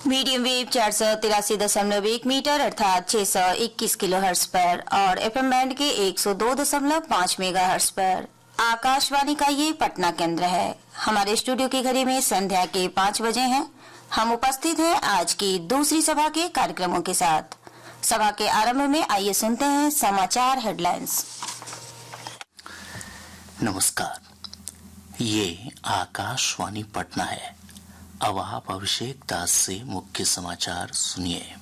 Medium wave 483.1 metre अर्थात 621 kilohertz पर और एफएम बैंड के 102.5 मेगाहर्ट्ज पर आकाशवाणी का ये पटना केंद्र है। हमारे स्टूडियो की घड़ी में संध्या के 5 बजे हैं। हम उपस्थित हैं आज की दूसरी सभा के कार्यक्रमों के साथ। सभा के आरंभ में आइए सुनते हैं समाचार हेडलाइंस। नमस्कार, ये आकाशवाणी पटना है। अब आप अभिषेक दास से मुख्य समाचार सुनिए।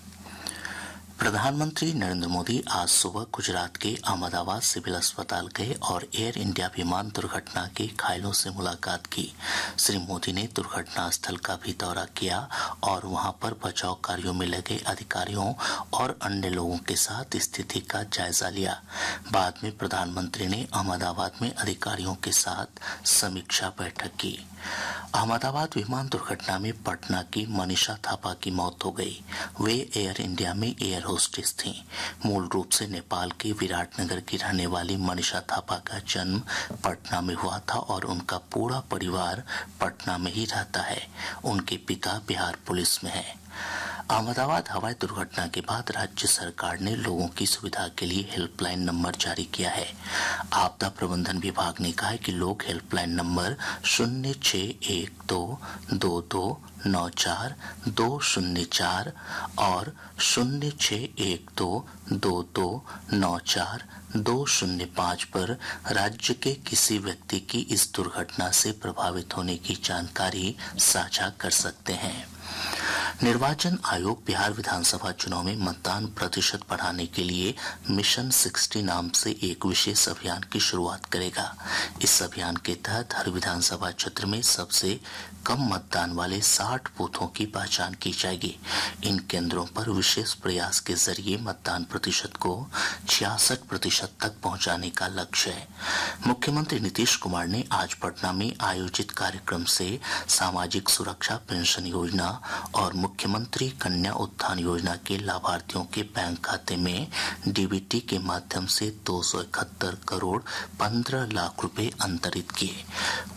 प्रधानमंत्री नरेंद्र मोदी आज सुबह गुजरात के अहमदाबाद सिविल अस्पताल गए और एयर इंडिया विमान दुर्घटना के घायलों से मुलाकात की। श्री मोदी ने दुर्घटना स्थल का भी दौरा किया और वहां पर बचाव कार्यों में लगे अधिकारियों और अन्य लोगों के साथ स्थिति का जायजा लिया। बाद में प्रधानमंत्री ने अहमदाबाद में अधिकारियों के साथ समीक्षा बैठक की। अहमदाबाद विमान दुर्घटना में पटना की मनीषा थापा की मौत हो गई। वे एयर इंडिया में एयर होस्टेस थीं। मूल रूप से नेपाल के विराटनगर की रहने वाली मनीषा थापा का जन्म पटना में हुआ था और उनका पूरा परिवार पटना में ही रहता है। उनके पिता बिहार पुलिस में हैं। अहमदाबाद हवाई दुर्घटना के बाद राज्य सरकार ने लोगों की सुविधा के लिए हेल्पलाइन नंबर जारी किया है। आपदा प्रबंधन विभाग ने कहा है कि लोग हेल्पलाइन नंबर 06122294 और 06122294 पर राज्य के किसी व्यक्ति की इस दुर्घटना से प्रभावित होने की जानकारी साझा कर सकते हैं। निर्वाचन आयोग बिहार विधानसभा चुनाव में मतदान प्रतिशत बढ़ाने के लिए मिशन 60 नाम से एक विशेष अभियान की शुरुआत करेगा। इस अभियान के तहत हर विधानसभा क्षेत्र में सबसे कम मतदान वाले 60 बूथों की पहचान की जाएगी। इन केंद्रों पर विशेष प्रयास के जरिए मतदान प्रतिशत को 66% तक पहुंचाने का लक्ष्य है। मुख्यमंत्री नीतीश कुमार ने आज पटना में आयोजित कार्यक्रम से सामाजिक सुरक्षा पेंशन योजना और मुख्यमंत्री कन्या उत्थान योजना के लाभार्थियों के बैंक खाते में डीबीटी के माध्यम से 271 करोड़ 15 लाख रुपए अंतरित किए।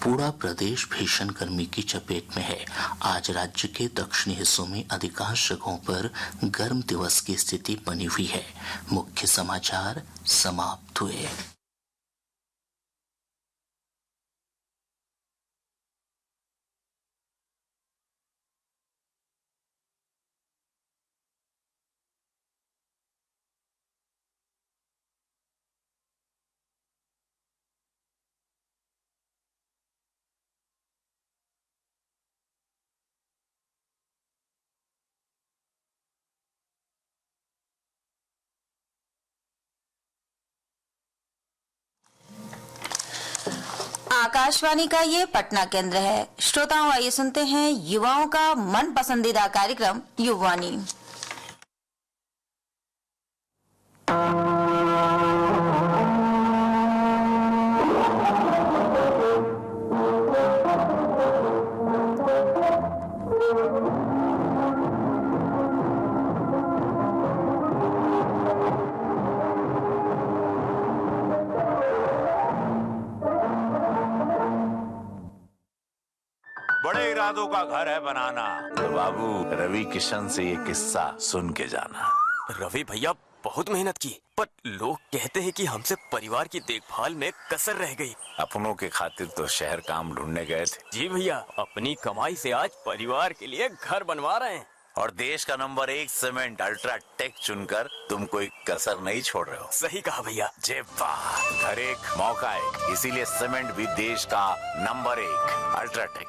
पूरा प्रदेश भीषण गर्मी की चपेट में है। आज राज्य के दक्षिणी हिस्सों में अधिकांश जगहों पर गर्म दिवस की स्थिति बनी हुई है। मुख्य समाचार समाप्त हुए। आकाशवाणी का ये पटना केंद्र है। श्रोताओं, आइए सुनते हैं युवाओं का मन पसंदीदा कार्यक्रम युवानी। बड़े इरादों का घर है बनाना, तो बाबू रवि किशन से ये किस्सा सुन के जाना। रवि भैया बहुत मेहनत की, पर लोग कहते हैं कि हमसे परिवार की देखभाल में कसर रह गई। अपनों के खातिर तो शहर काम ढूंढने गए थे। जी भैया, अपनी कमाई से आज परिवार के लिए घर बनवा रहे हैं। और देश का नंबर 1 सीमेंट अल्ट्राटेक चुनकर तुम कोई कसर नहीं छोड़ रहे हो। सही कहा भैया। जे बात, घर एक मौका है, इसीलिए सीमेंट भी देश का नंबर 1 अल्ट्राटेक।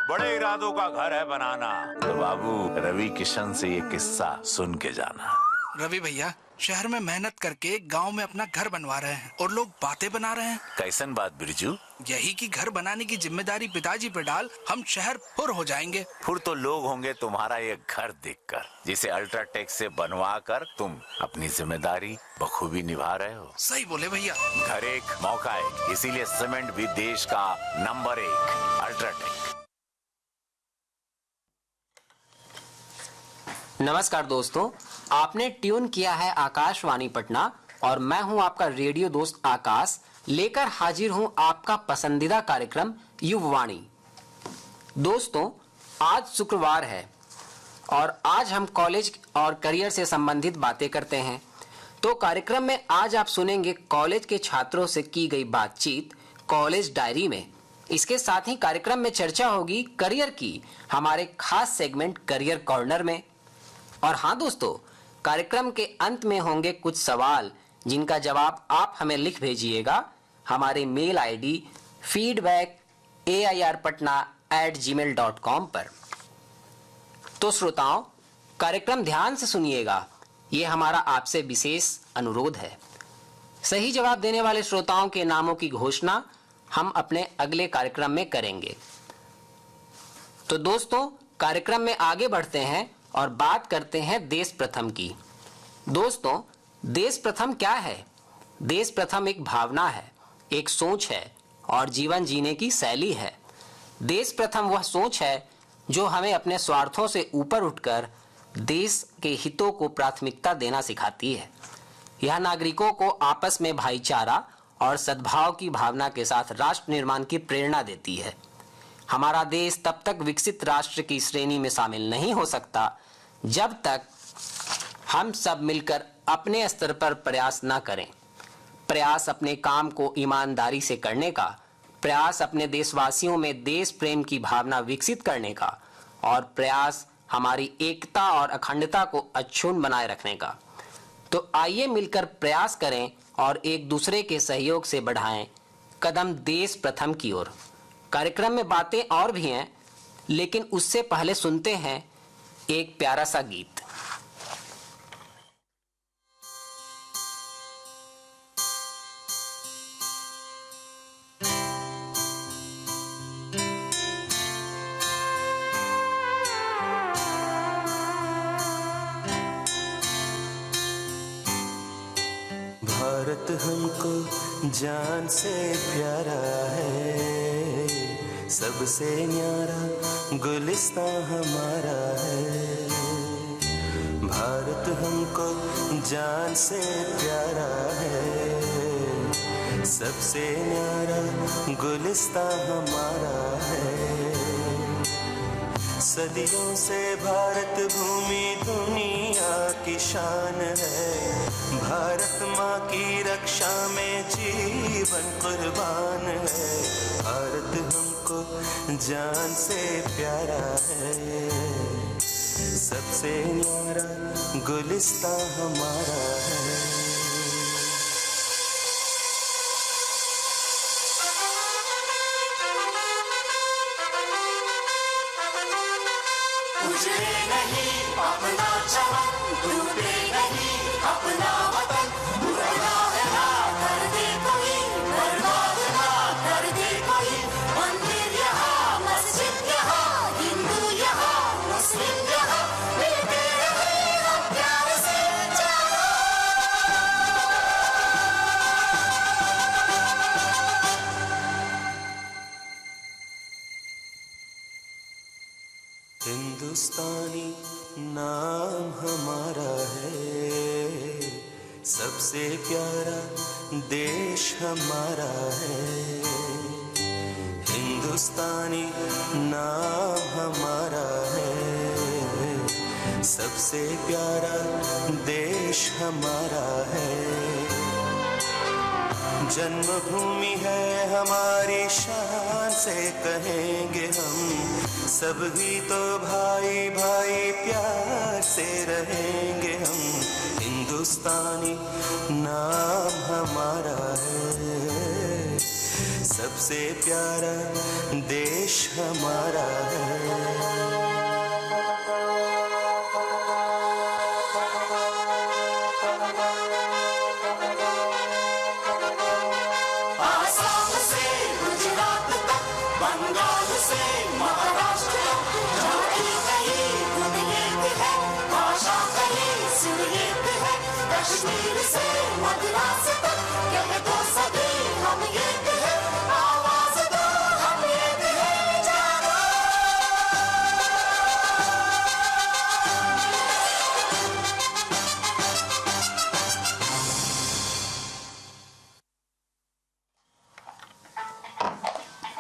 बड़े इरादों का घर है बनाना, तो बाबू रवि किशन से ये किस्सा सुन के जाना। रवि भैया शहर में मेहनत करके गांव में अपना घर बनवा रहे हैं और लोग बातें बना रहे हैं। कैसन बात बिरजू? यही कि घर बनाने की जिम्मेदारी पिताजी पे डाल हम शहर फुर हो जाएंगे। फुर तो लोग होंगे तुम्हारा ये घर देखकर, जिसे अल्ट्राटेक से बनवा कर तुम अपनी जिम्मेदारी बखूबी निभा रहे हो। सही बोले भैया। घर एक मौका है, इसीलिए सीमेंट भी देश का नंबर 1 अल्ट्राटेक। नमस्कार दोस्तों, आपने ट्यून किया है आकाशवाणी पटना और मैं हूं आपका रेडियो दोस्त आकाश, लेकर हाजिर हूं आपका पसंदीदा कार्यक्रम युववाणी। दोस्तों, आज शुक्रवार है और आज हम कॉलेज और करियर से संबंधित बातें करते हैं। तो कार्यक्रम में आज आप सुनेंगे कॉलेज के छात्रों से की गई बातचीत कॉलेज डायरी में। इसके साथ ही कार्यक्रम में चर्चा होगी करियर की हमारे खास सेगमेंट करियर कॉर्नर में। और हाँ दोस्तों, कार्यक्रम के अंत में होंगे कुछ सवाल जिनका जवाब आप हमें लिख भेजिएगा हमारे मेल आईडी feedback@airpatna@gmail.com पर। तो श्रोताओं, कार्यक्रम ध्यान से सुनिएगा, ये हमारा आपसे विशेष अनुरोध है। सही जवाब देने वाले श्रोताओं के नामों की घोषणा हम अपने अगले कार्यक्रम में करेंगे। तो दोस्तों, कार्यक्रम में आगे बढ़ते हैं और बात करते हैं देश प्रथम की। दोस्तों, देश प्रथम क्या है? देश प्रथम एक भावना है, एक सोच है और जीवन जीने की शैली है। देश प्रथम वह सोच है जो हमें अपने स्वार्थों से ऊपर उठकर देश के हितों को प्राथमिकता देना सिखाती है। यह नागरिकों को आपस में भाईचारा और सद्भाव की भावना के साथ राष्ट्र निर्माण की प्रेरणा देती है। हमारा देश तब तक विकसित राष्ट्र की श्रेणी में शामिल नहीं हो सकता जब तक हम सब मिलकर अपने स्तर पर प्रयास न करें। प्रयास अपने काम को ईमानदारी से करने का, प्रयास अपने देशवासियों में देश प्रेम की भावना विकसित करने का और प्रयास हमारी एकता और अखंडता को अक्षुण्ण बनाए रखने का। तो आइए मिलकर प्रयास करें और एक दूसरे के सहयोग से बढ़ाएं कदम देश प्रथम की ओर। कार्यक्रम में बातें और भी हैं, लेकिन उससे पहले सुनते हैं एक प्यारा सा गीत। भारत हमको जान से प्यारा है, सबसे न्यारा गुलिस्तां हमारा है। भारत हमको जान से प्यारा है, सबसे न्यारा गुलिस्तां हमारा है। सदियों से भारत भूमि दुनिया की शान है। भारत माँ की रक्षा में जीवन कुर्बान है। भारत हमको जान से प्यारा है, सबसे न्यारा गुलिस्तां हमारा है। उजड़े नहीं अपना चमन, डूबे नहीं अपना वतन, बुरा है ना कर दे कोई, बर्बाद ना हिंदुस्तानी नाम हमारा है, सबसे प्यारा देश हमारा है। हिंदुस्तानी नाम हमारा है, सबसे प्यारा देश हमारा है। जन्मभूमि है हमारी, शान से कहेंगे हम, सब ही तो भाई भाई प्यार से रहेंगे हम। हिंदुस्तानी नाम हमारा है, सबसे प्यारा देश हमारा है। कश्मीर से मद्रास तक कह दो सभी हम एक हैं, आवाज दो हम एक हैं, जागो।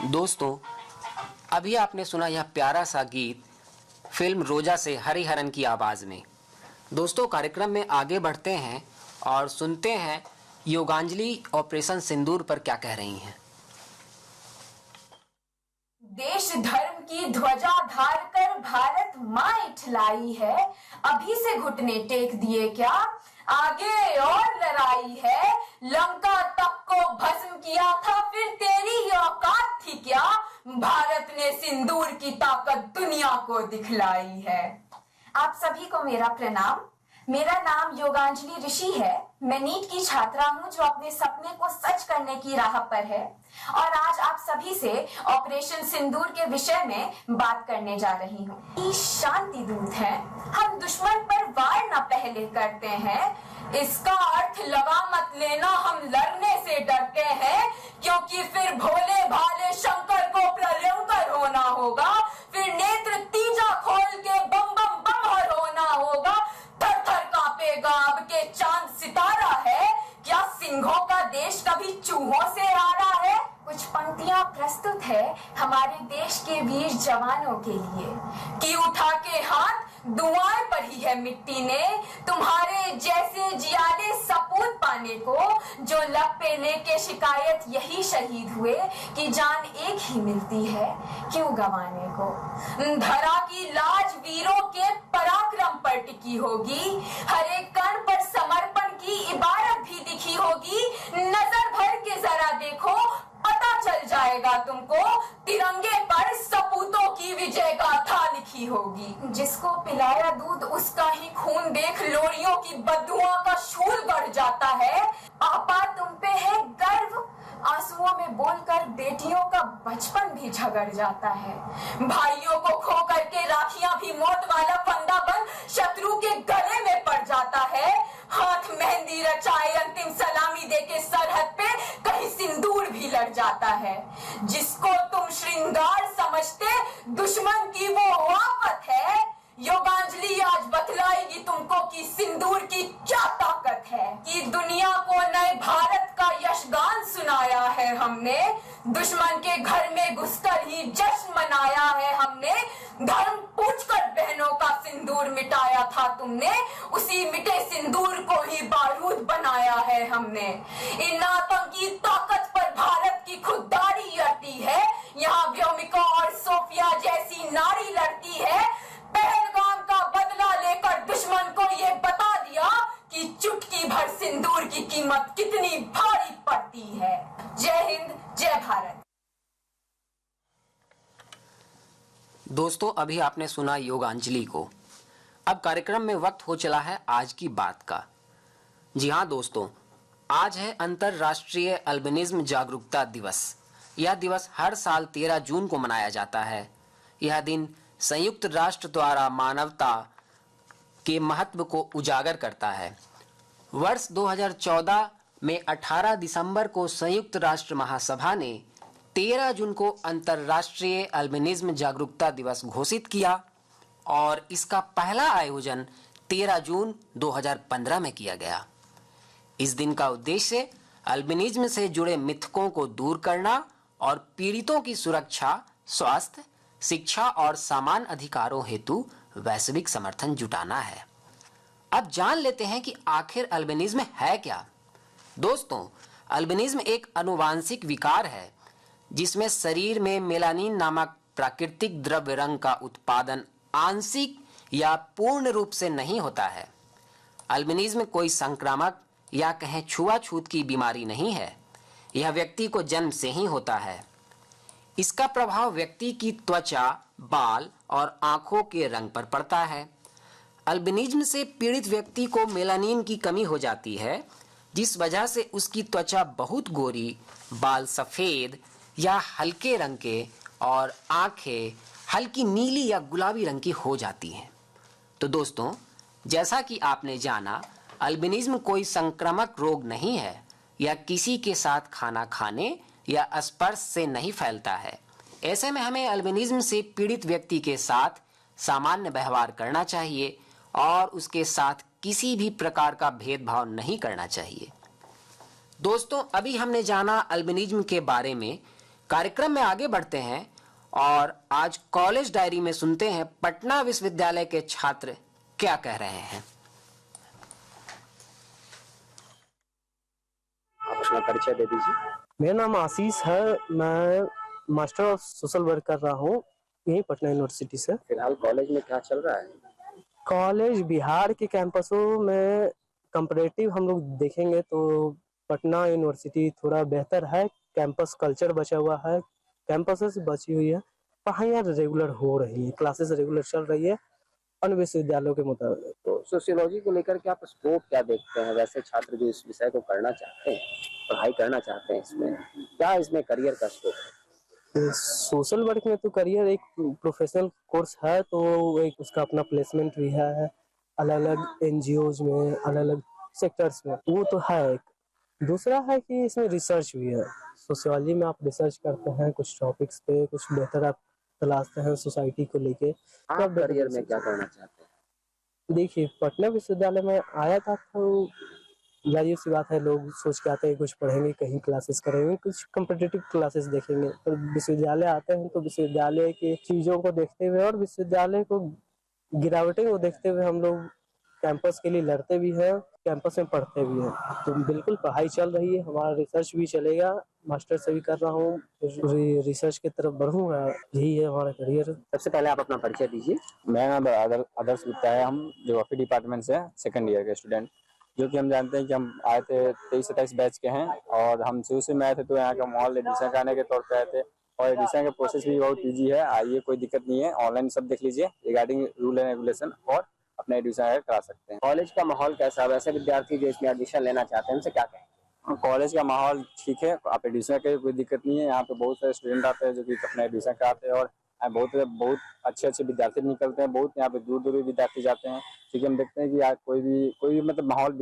दोस्तों, अभी आपने सुना यह प्यारा सा गीत फिल्म रोजा से हरिहरन की आवाज में। दोस्तों, कार्यक्रम में आगे बढ़ते हैं और सुनते हैं योगांजलि ऑपरेशन सिंदूर पर क्या कह रही हैं। देश धर्म की ध्वजा धार कर भारत माँ इठलाई है, अभी से घुटने टेक दिए क्या, आगे और लड़ाई है। लंका तक को भस्म किया था, फिर तेरी औकात थी क्या, भारत ने सिंदूर की ताकत दुनिया को दिखलाई है। आप सभी को मेरा प्रणाम। मेरा नाम योगांजलि ऋषि है। मैं नीट की छात्रा हूँ जो अपने सपने को सच करने की राह पर है, और आज आप सभी से ऑपरेशन सिंदूर के विषय में बात करने जा रही हूँ। शांति दूत हैं, हम दुश्मन पर वार न पहले करते हैं, इसका अर्थ लगा मत लेना हम लड़ने से डरते हैं, क्योंकि फिर भोले भाले शंकर को प्रलयंकर होना होगा, फिर नेत्र तीजा खोल के बम बम बम हर होना होगा। थर थर कांपेगा अब के चांद सितारा है, क्या सिंहों का देश कभी चूहों से हारा है। कुछ पंक्तियां प्रस्तुत है हमारे देश के वीर जवानों के लिए कि उठा के हाथ दुआएं पढ़ी है मिट्टी ने, तुम्हारे जैसे जियादे सपूत पाने को, जो लब पे लेके शिकायत यही शहीद हुए कि जान एक ही मिलती है क्यों गंवाने को। धरा की लाज वीरों के पराक्रम पर टिकी होगी, हर एक कण पर समर्पण की इबारत भी दिखी होगी। नजर भर के जरा देखो, पता चल जाएगा तुमको, तिरंगे पर सपूतों की विजय गाथा लिखी होगी। जिसको पिलाया दूध उसका ही खून देख लोरियों की बददुआ का शूल बढ़ जाता है। आपा तुम पे है गर्व, आंसुओं में बोलकर बेटियों का बचपन भी झगड़ जाता है। भाइयों को खो करके राखियां भी मौत वाला फंदा बन शत्रु के गले में पड़ जाता है। हाथ मेहंदी रचाए अंतिम सलामी देके सरहद पे कहीं सिंदूर भी लड़ जाता है। जिसको तुम श्रृंगार समझते दुश्मन की वो आफत है। योगांजलि आज बतलाएगी तुमको कि सिंदूर की क्या ताकत है। कि दुनिया को नए भारत का यशगान सुनाया है हमने, दुश्मन के घर में घुसकर ही जश्न मनाया है हमने। धर्म पूछकर बहनों का सिंदूर मिटाया था तुमने, उसी मिटे सिंदूर को ही बारूद बनाया है हमने। इन आतंकी ताकत पर भारत की खुददारी अड़ती है, यहाँ व्योमिका और सोफिया जैसी नारी लड़ती है। पहलगाम का बदला लेकर दुश्मन को ये बता दिया कि चुटकी भर सिंदूर की कीमत कितनी भारी पड़ती है। जय हिंद, जय भारत। दोस्तों, अभी आपने सुना योगांजलि को। अब कार्यक्रम में वक्त हो चला है आज की बात का। जी हाँ दोस्तों, आज है अंतर्राष्ट्रीय अल्बिनिज्म जागरूकता दिवस। यह दिवस हर साल 13 जून को मनाया जाता है। यह दिन संयुक्त राष्ट्र द्वारा मानवता के महत्व को उजागर करता है। वर्ष 2014 में 18 दिसंबर को संयुक्त राष्ट्र महासभा ने 13 जून को अंतर्राष्ट्रीय अल्बिनिज्म जागरूकता दिवस घोषित किया और इसका पहला आयोजन 13 जून 2015 में किया गया। इस दिन का उद्देश्य अल्बिनिज्म से जुड़े मिथकों को दूर करना और पीड़ितों की सुरक्षा, स्वास्थ्य, शिक्षा और समान अधिकारों हेतु वैश्विक समर्थन जुटाना है। अब जान लेते हैं कि आखिर अल्बिनिज्म है क्या। दोस्तों, अल्बिनिज्म एक आनुवांशिक विकार है जिसमें शरीर में मेलानिन नामक प्राकृतिक द्रव्य रंग का उत्पादन आंशिक या पूर्ण रूप से नहीं होता है। अल्बिनिज्म कोई संक्रामक या कहें छुआछूत की बीमारी नहीं है। यह व्यक्ति को जन्म से ही होता है। इसका प्रभाव व्यक्ति की त्वचा, बाल और आंखों के रंग पर पड़ता है। अल्बिनिज्म से पीड़ित व्यक्ति को मेलानिन की कमी हो जाती है, जिस वजह से उसकी त्वचा बहुत गोरी, बाल सफेद या हल्के रंग के और आंखें हल्की नीली या गुलाबी रंग की हो जाती हैं। तो दोस्तों, जैसा कि आपने जाना, अल्बिनिज्म कोई संक्रामक रोग नहीं है या किसी के साथ खाना खाने या स्पर्श से नहीं फैलता है। ऐसे में हमें अल्बिनिज्म से पीड़ित व्यक्ति के साथ सामान्य व्यवहार करना चाहिए और उसके साथ किसी भी प्रकार का भेदभाव नहीं करना चाहिए। दोस्तों, अभी हमने जाना अल्बिनिज्म के बारे में। कार्यक्रम में आगे बढ़ते हैं और आज कॉलेज डायरी में सुनते हैं पटना विश्वविद्यालय के छात्र क्या कह रहे हैं। आप अपना परिचय दे दीजिए। मेरा नाम आशीष है। मैं मास्टर ऑफ सोशल वर्क कर रहा हूँ यही पटना यूनिवर्सिटी से। फिलहाल कॉलेज में क्या चल रहा है? कॉलेज बिहार के कैंपसों में कंपैरेटिव हम लोग देखेंगे तो पटना यूनिवर्सिटी थोड़ा बेहतर है। कैंपस कल्चर बचा हुआ है, कैंपसेस बची हुई है, पढ़ाइयाँ रेगुलर हो रही है, क्लासेस रेगुलर चल रही है अन्य विश्वविद्यालयों के मुताबिक। तो सोशियोलॉजी को लेकर के आप स्कोप क्या देखते हैं? वैसे छात्र जो इस विषय को करना चाहते हैं, पढ़ाई करना चाहते हैं, इसमें क्या इसमें करियर का स्कोप है? सोशल वर्क में तो करियर एक प्रोफेशनल कोर्स है, तो एक उसका अपना प्लेसमेंट भी है अलग अलग एनजीओज में, अलग अलग सेक्टर्स में, वो तो है। दूसरा है कि इसमें रिसर्च भी है। सोशियोलॉजी में आप रिसर्च करते हैं कुछ टॉपिक्स पे, कुछ बेहतर आप तलाशते हैं सोसाइटी को लेके। आप करियर में क्या करना चाहते हैं? देखिए, पटना विश्वविद्यालय में आया था तो जाहिर सी बात है, लोग सोच के आते हैं कुछ पढ़ेंगे, कहीं क्लासेस करेंगे, कुछ कॉम्पिटिटिव क्लासेस देखेंगे। तो विश्वविद्यालय आते हैं तो विश्वविद्यालय की चीज़ों को देखते हुए और विश्वविद्यालय को गिरावटें को देखते हुए हम लोग कैंपस के लिए लड़ते भी हैं, कैंपस में पढ़ते भी हैं। तो बिल्कुल पढ़ाई चल रही है, हमारा रिसर्च भी चलेगा, मास्टर से भी कर रहा हूँ, रिसर्च की तरफ बढ़ूंगा, यही है हमारा करियर। सबसे पहले आप अपना परिचय दीजिए। मेरा नाम आदर्श गुप्ता है। हम ज्योग्राफी डिपार्टमेंट से सेकंड ईयर के स्टूडेंट, जो कि हम जानते हैं कि हम आए थे 23-27 बैच के हैं और हम शुरू से में आए थे तो यहाँ का माहौल एडमिशन कराने के तौर पे आए थे और एडमिशन का प्रोसेस भी बहुत ईजी है। आइए, कोई दिक्कत नहीं है, ऑनलाइन सब देख लीजिए रिगार्डिंग रूल एंड रेगुलेशन और अपना एडमिशन करा सकते हैं। कॉलेज का माहौल कैसा है? वैसे विद्यार्थी जो इसमें एडमिशन लेना चाहते हैं उनसे क्या कहें? कॉलेज का माहौल ठीक है, आप एडमिशन के कोई दिक्कत नहीं है। यहाँ पे बहुत सारे स्टूडेंट आते हैं जो कि अपना एडमिशन कराते हैं और बहुत अच्छे विद्यार्थी निकलते हैं। बहुत यहाँ पे दूर दूर विद्यार्थी जाते हैं, क्योंकि हम देखते हैं कि यार कोई भी मतलब माहौल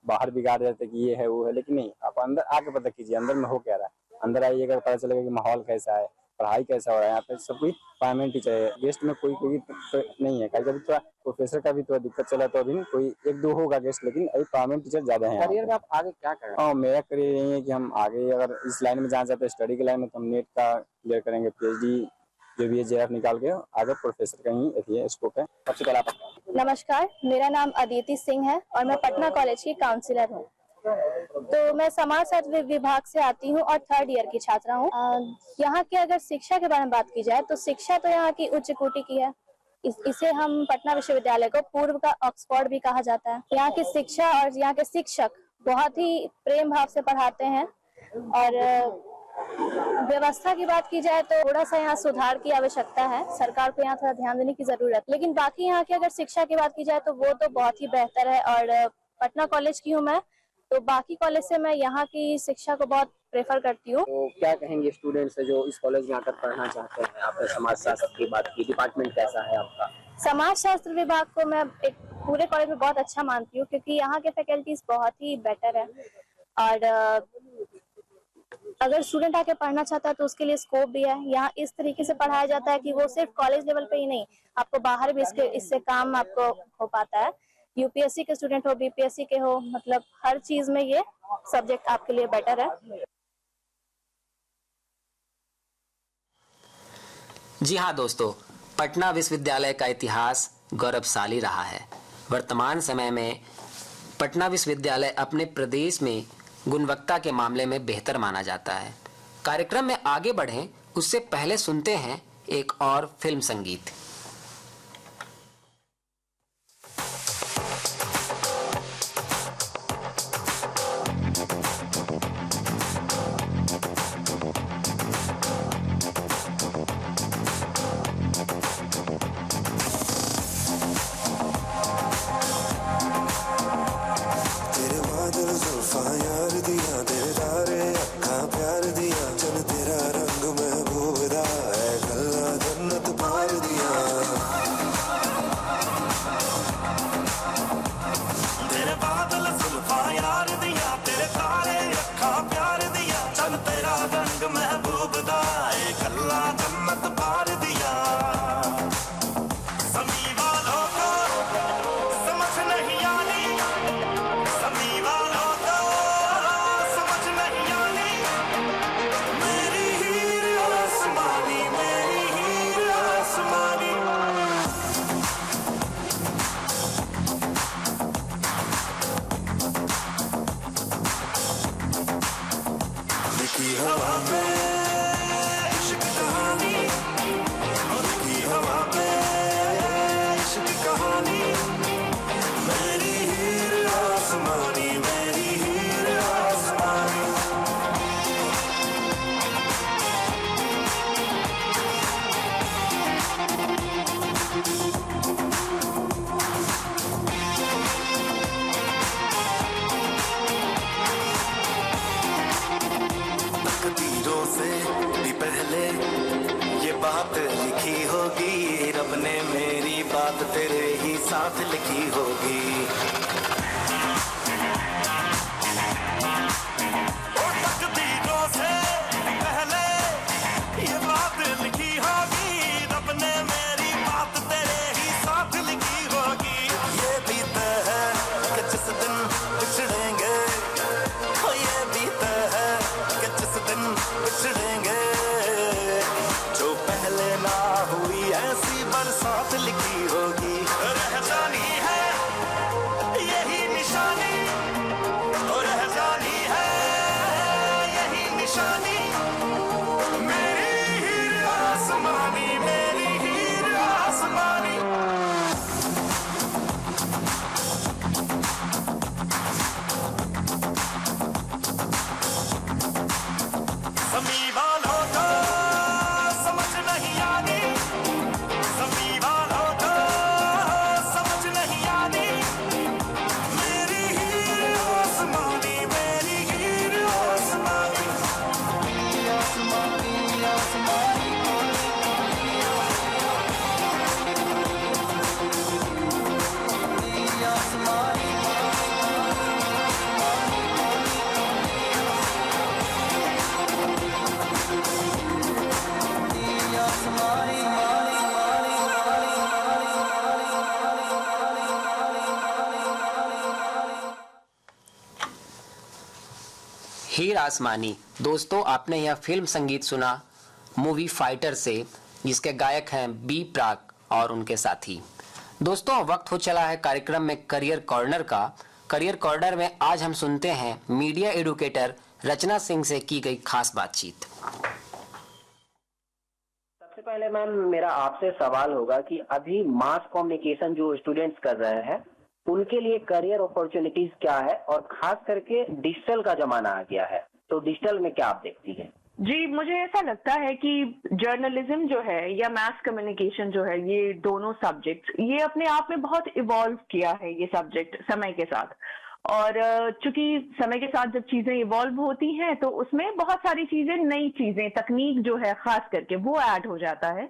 बाहर बिगाड़ जाते हैं कि ये है वो है, लेकिन नहीं, आप अंदर आके पता कीजिए अंदर में हो क्या रहा है। अंदर आइएगा पता चलेगा कि माहौल कैसा है, पढ़ाई कैसा हो रहा है। यहाँ पे सब कोई परमानेंट टीचर है, गेस्ट में कोई तो नहीं है। कभी थोड़ा प्रोफेसर का भी थोड़ा दिक्कत चला तो अभी कोई 1-2 होगा गेस्ट, लेकिन अभी परमानेंट टीचर ज्यादा है। करियर में आप आगे क्या करें? मेरा करियर यही है कि हम आगे अगर इस लाइन में जाना चाहते हैं, स्टडी की लाइन में, तो हम नेट का क्लियर करेंगे, PhD जो भी है JF निकाल के आगे प्रोफेसर का ही स्कोप है। सबसे पहले आप। नमस्कार, मेरा नाम अदिति सिंह है और मैं पटना कॉलेज की काउंसिलर हूँ। तो मैं समाज शास्त्र विभाग से आती हूँ और 3rd ईयर की छात्रा हूँ। यहाँ के अगर शिक्षा के बारे में बात की जाए तो शिक्षा तो यहाँ की उच्च कोटि की है। इसे हम पटना विश्वविद्यालय को पूर्व का ऑक्सफोर्ड भी कहा जाता है। यहाँ की शिक्षा और यहाँ के शिक्षक बहुत ही प्रेम भाव से पढ़ाते हैं और व्यवस्था की बात की जाए तो थोड़ा सा यहाँ सुधार की आवश्यकता है, सरकार को यहाँ थोड़ा ध्यान देने की जरूरत। लेकिन बाकी यहाँ की अगर शिक्षा की बात की जाए तो वो तो बहुत ही बेहतर है और पटना कॉलेज की हूँ मैं, तो बाकी कॉलेज से मैं यहाँ की शिक्षा को बहुत प्रेफर करती हूँ। तो क्या कहेंगे स्टूडेंट्स जो इस कॉलेज में आकर पढ़ना चाहते हैं? आपने समाज शास्त्र की बात की, डिपार्टमेंट कैसा है आपका? समाज शास्त्र विभाग को मैं एक पूरे कॉलेज में बहुत अच्छा मानती हूँ क्योंकि यहाँ के फैकल्टीज बहुत ही बेटर है और अगर स्टूडेंट आके पढ़ना चाहता है तो उसके लिए स्कोप भी है। यहाँ इस तरीके से पढ़ाया जाता है कि वो सिर्फ कॉलेज लेवल पे ही नहीं, आपको बाहर भी इससे काम आपको हो पाता है। यूपीएससी के स्टूडेंट हो, बीपीएससी के हो, मतलब हर चीज में ये सब्जेक्ट आपके लिए बेटर है। जी हाँ दोस्तों, पटना विश्वविद्यालय का इतिहास गौरवशाली रहा है। वर्तमान समय में पटना विश्वविद्यालय अपने प्रदेश में गुणवत्ता के मामले में बेहतर माना जाता है। कार्यक्रम में आगे बढ़ें उससे पहले सुनते हैं एक और फिल्म संगीत। हीर आसमानी। दोस्तों, आपने यह फिल्म संगीत सुना मूवी फाइटर से, जिसके गायक हैं बी प्राक और उनके साथी। दोस्तों, वक्त हो चला है कार्यक्रम में करियर कॉर्नर का। करियर कॉर्नर में आज हम सुनते हैं मीडिया एडुकेटर रचना सिंह से की गई खास बातचीत। सबसे पहले मैम, मेरा आपसे सवाल होगा कि अभी मास कम्युनिकेशन जो स्टूडेंट्स कर रहे हैं उनके लिए करियर अपॉर्चुनिटीज क्या है, और खास करके डिजिटल का जमाना आ गया है, तो डिजिटल में क्या आप देखती हैं? जी, मुझे ऐसा लगता है कि जर्नलिज्म जो है या मास कम्युनिकेशन जो है, ये दोनों सब्जेक्ट ये अपने आप में बहुत इवॉल्व किया है ये सब्जेक्ट समय के साथ। और चूंकि समय के साथ जब चीजें इवॉल्व होती हैं तो उसमें बहुत सारी चीजें, नई चीजें, तकनीक जो है खास करके वो ऐड हो जाता है।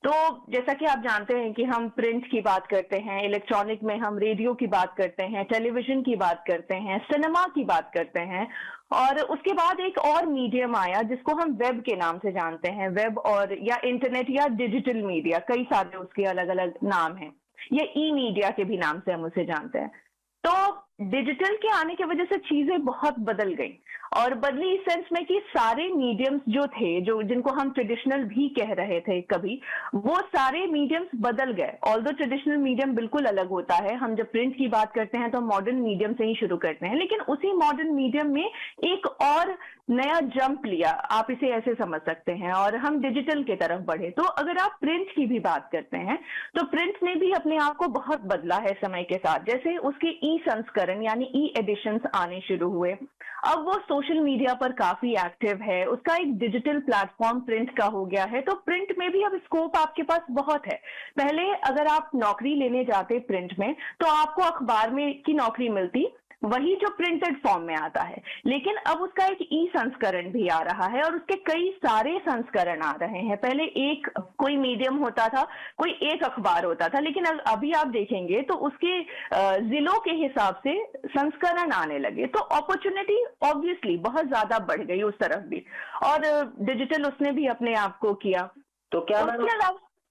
तो जैसा कि आप जानते हैं कि हम प्रिंट की बात करते हैं, इलेक्ट्रॉनिक में हम रेडियो की बात करते हैं, टेलीविजन की बात करते हैं, सिनेमा की बात करते हैं, और उसके बाद एक और मीडियम आया जिसको हम वेब के नाम से जानते हैं। वेब और या इंटरनेट या डिजिटल मीडिया, कई सारे उसके अलग अलग नाम हैं। ये ई मीडिया के भी नाम से हम उसे जानते हैं। तो डिजिटल के आने की वजह से चीजें बहुत बदल गई, और बदली इस सेंस में कि सारे मीडियम्स जो थे, जो जिनको हम ट्रेडिशनल भी कह रहे थे कभी, वो सारे मीडियम्स बदल गए। ऑल्दो ट्रेडिशनल मीडियम बिल्कुल अलग होता है, हम जब प्रिंट की बात करते हैं तो मॉडर्न मीडियम से ही शुरू करते हैं, लेकिन उसी मॉडर्न मीडियम में एक और नया जंप लिया, आप इसे ऐसे समझ सकते हैं, और हम डिजिटल की तरफ बढ़े। तो अगर आप प्रिंट की भी बात करते हैं तो प्रिंट ने भी अपने आप को बहुत बदला है समय के साथ। जैसे उसके ई संस्करण यानी ई एडिशंस आने शुरू हुए, अब वो सोशल मीडिया पर काफी एक्टिव है, उसका एक डिजिटल प्लेटफॉर्म प्रिंट का हो गया है। तो प्रिंट में भी अब स्कोप आपके पास बहुत है। पहले अगर आप नौकरी लेने जाते प्रिंट में तो आपको अखबार में की नौकरी मिलती, वही जो प्रिंटेड फॉर्म में आता है, लेकिन अब उसका एक ई संस्करण भी आ रहा है और उसके कई सारे संस्करण आ रहे हैं। पहले एक कोई मीडियम होता था, कोई एक अखबार होता था, लेकिन अभी आप देखेंगे तो उसके जिलों के हिसाब से संस्करण आने लगे। तो अपॉर्चुनिटी ऑब्वियसली बहुत ज्यादा बढ़ गई उस तरफ भी, और डिजिटल उसने भी अपने आप को किया। तो क्या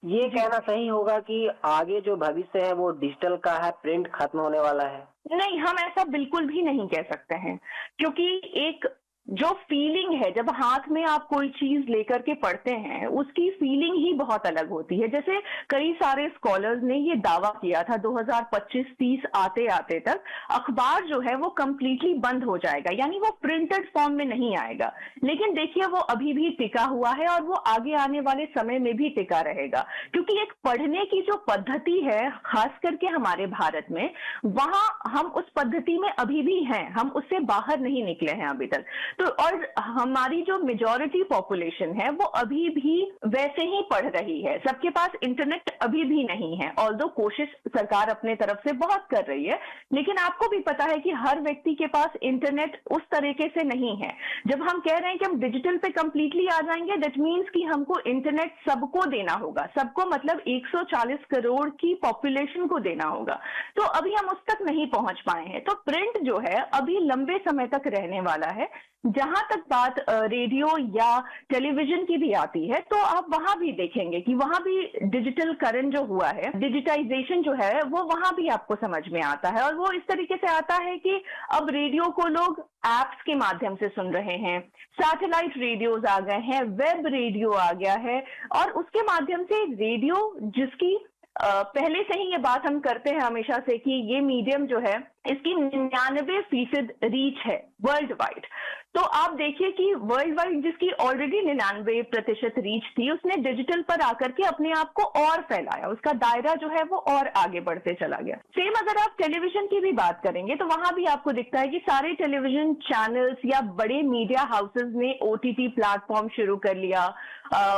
ये कहना सही होगा कि आगे जो भविष्य है वो डिजिटल का है, प्रिंट खत्म होने वाला है? नहीं, हम ऐसा बिल्कुल भी नहीं कह सकते हैं, क्योंकि एक जो फीलिंग है जब हाथ में आप कोई चीज लेकर के पढ़ते हैं, उसकी फीलिंग ही बहुत अलग होती है। जैसे कई सारे स्कॉलर्स ने ये दावा किया था 2025-30 आते आते तक अखबार जो है वो कंप्लीटली बंद हो जाएगा, यानी वो प्रिंटेड फॉर्म में नहीं आएगा। लेकिन देखिए वो अभी भी टिका हुआ है और वो आगे आने वाले समय में भी टिका रहेगा, क्योंकि एक पढ़ने की जो पद्धति है खास करके हमारे भारत में, वहां हम उस पद्धति में अभी भी हैं, हम उससे बाहर नहीं निकले हैं अभी तक। तो और हमारी जो मेजॉरिटी पॉपुलेशन है वो अभी भी वैसे ही पढ़ रही है, सबके पास इंटरनेट अभी भी नहीं है। ऑल्दो कोशिश सरकार अपने तरफ से बहुत कर रही है, लेकिन आपको भी पता है कि हर व्यक्ति के पास इंटरनेट उस तरीके से नहीं है। जब हम कह रहे हैं कि हम डिजिटल पे कंप्लीटली आ जाएंगे, दैट मीन्स कि हमको इंटरनेट सबको देना होगा, सबको मतलब 140 करोड़ की पॉपुलेशन को देना होगा। तो अभी हम उस तक नहीं पहुंच पाए हैं। तो प्रिंट जो है अभी लंबे समय तक रहने वाला है। जहां तक बात रेडियो या टेलीविजन की भी आती है, तो आप वहां भी देखेंगे कि वहां भी डिजिटल करण जो हुआ है, डिजिटाइजेशन जो है वो वहां भी आपको समझ में आता है। और वो इस तरीके से आता है कि अब रेडियो को लोग एप्स के माध्यम से सुन रहे हैं, सैटेलाइट रेडियोज आ गए हैं, वेब रेडियो आ गया है, और उसके माध्यम से रेडियो जिसकी पहले से ही ये बात हम करते हैं हमेशा से कि ये मीडियम जो है इसकी 99% रीच है वर्ल्ड वाइड। तो आप देखिए कि वर्ल्ड वाइड जिसकी ऑलरेडी 99% रीच थी, उसने डिजिटल पर आकर के अपने आप को और फैलाया, उसका दायरा जो है वो और आगे बढ़ते चला गया। सेम अगर आप टेलीविजन की भी बात करेंगे तो वहां भी आपको दिखता है कि सारे टेलीविजन चैनल्स या बड़े मीडिया हाउसेज ने OTT प्लेटफॉर्म शुरू कर लिया।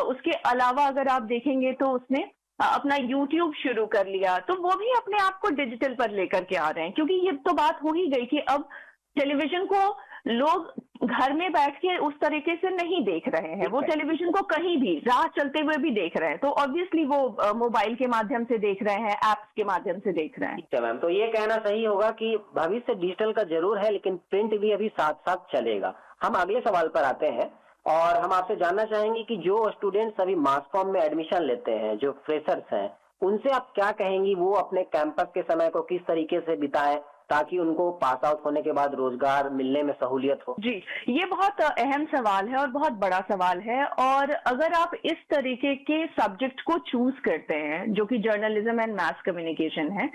उसके अलावा अगर आप देखेंगे तो उसने अपना YouTube शुरू कर लिया, तो वो भी अपने आप को डिजिटल पर लेकर के आ रहे हैं। क्योंकि ये तो बात हो ही गई कि अब टेलीविजन को लोग घर में बैठ के उस तरीके से नहीं देख रहे हैं, वो टेलीविजन को कहीं भी राह चलते हुए भी देख रहे हैं। तो ऑब्वियसली वो मोबाइल के माध्यम से देख रहे हैं, एप्स के माध्यम से देख रहे हैं। ठीक है मैम, तो ये कहना सही होगा कि भविष्य डिजिटल का जरूर है, लेकिन प्रिंट भी अभी साथ साथ चलेगा। हम अगले सवाल पर आते हैं और हम आपसे जानना चाहेंगे कि जो स्टूडेंट्स अभी मास कॉम में एडमिशन लेते हैं, जो फ्रेशर्स हैं, उनसे आप क्या कहेंगी वो अपने कैंपस के समय को किस तरीके से बिताएं ताकि उनको पास आउट होने के बाद रोजगार मिलने में सहूलियत हो? जी, ये बहुत अहम सवाल है और बहुत बड़ा सवाल है। और अगर आप इस तरीके के सब्जेक्ट को चूज करते हैं जो कि जर्नलिज्म एंड मास कम्युनिकेशन है,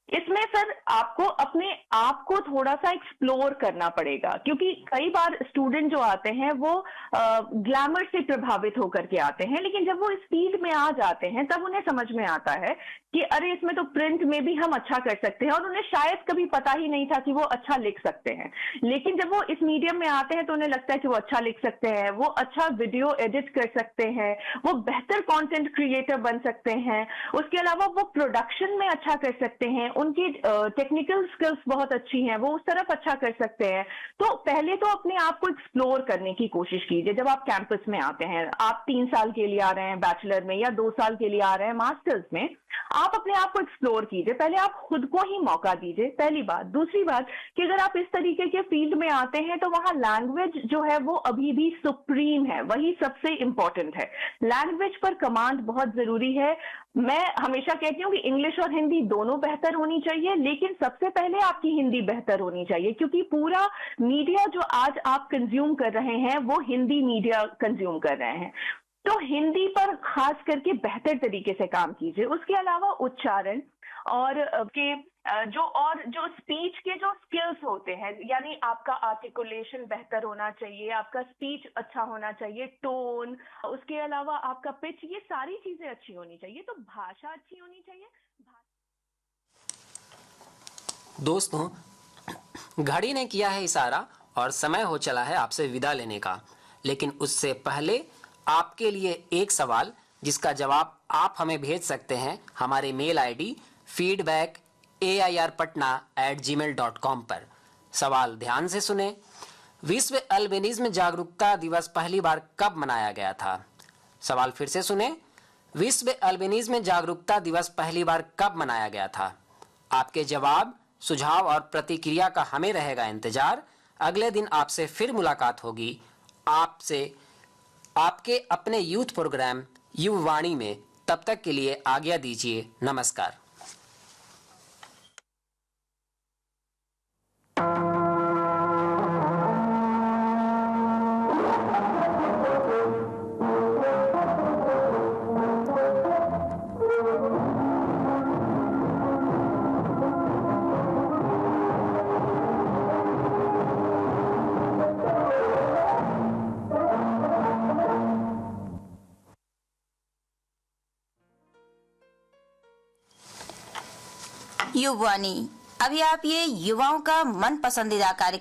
इसमें सर आपको अपने आप को थोड़ा सा एक्सप्लोर करना पड़ेगा, क्योंकि कई बार स्टूडेंट जो आते हैं वो ग्लैमर से प्रभावित होकर के आते हैं, लेकिन जब वो इस फील्ड में आ जाते हैं तब उन्हें समझ में आता है कि अरे इसमें तो प्रिंट में भी हम अच्छा कर सकते हैं, और उन्हें शायद कभी पता ही नहीं था कि वो अच्छा लिख सकते हैं। लेकिन जब वो इस मीडियम में आते हैं तो उन्हें लगता है कि वो अच्छा लिख सकते हैं, वो अच्छा वीडियो एडिट कर सकते हैं, वो बेहतर कंटेंट क्रिएटर बन सकते हैं, उसके अलावा वो प्रोडक्शन में अच्छा कर सकते हैं, उनकी टेक्निकल स्किल्स बहुत अच्छी हैं, वो उस तरफ अच्छा कर सकते हैं। तो पहले तो अपने आप को एक्सप्लोर करने की कोशिश कीजिए। जब आप कैंपस में आते हैं, आप 3 साल के लिए आ रहे हैं बैचलर में या 2 साल के लिए आ रहे हैं मास्टर्स में, आप अपने आप को एक्सप्लोर कीजिए। पहले आप खुद को ही मौका दीजिए, पहली बात। दूसरी बात कि अगर आप इस तरीके के फील्ड में आते हैं तो वहां लैंग्वेज जो है वो अभी भी सुप्रीम है, वही सबसे इंपॉर्टेंट है। लैंग्वेज पर कमांड बहुत जरूरी है। मैं हमेशा कहती हूँ कि इंग्लिश और हिंदी दोनों बेहतर होनी चाहिए, लेकिन सबसे पहले आपकी हिंदी बेहतर होनी चाहिए, क्योंकि पूरा मीडिया जो आज आप कंज्यूम कर रहे हैं वो हिंदी मीडिया कंज्यूम कर रहे हैं। तो हिंदी पर खास करके बेहतर तरीके से काम कीजिए। उसके अलावा उच्चारण और जो स्पीच के जो स्किल्स होते हैं, यानी आपका आर्टिकुलेशन बेहतर होना चाहिए, आपका स्पीच अच्छा होना चाहिए, टोन, उसके अलावा आपका पिच, ये सारी चीजें अच्छी होनी चाहिए। तो भाषा अच्छी होनी चाहिए। दोस्तों, घड़ी ने किया है इशारा और समय हो चला है आपसे विदा लेने का, लेकिन उससे पहले आपके लिए एक सवाल जिसका जवाब आप हमें भेज सकते हैं हमारे मेल आईडी feedback@airpatna@gmail.com पर। सवाल ध्यान से सुने। विश्व अल्बिनिज्म जागरूकता दिवस पहली बार कब मनाया गया था? सवाल फिर से सुने। विश्व अल्बिनिज्म जागरूकता दिवस पहली बार कब मनाया गया था? आपके जवाब, सुझाव और प्रतिक्रिया का हमें रहेगा इंतजार। अगले दिन आपसे फिर मुलाकात होगी, आपसे आपके अपने यूथ प्रोग्राम युववाणी में। तब तक के लिए आज्ञा दीजिए। नमस्कार। युववाणी। अभी आप ये युवाओं का मन पसंदीदा कार्यक्रम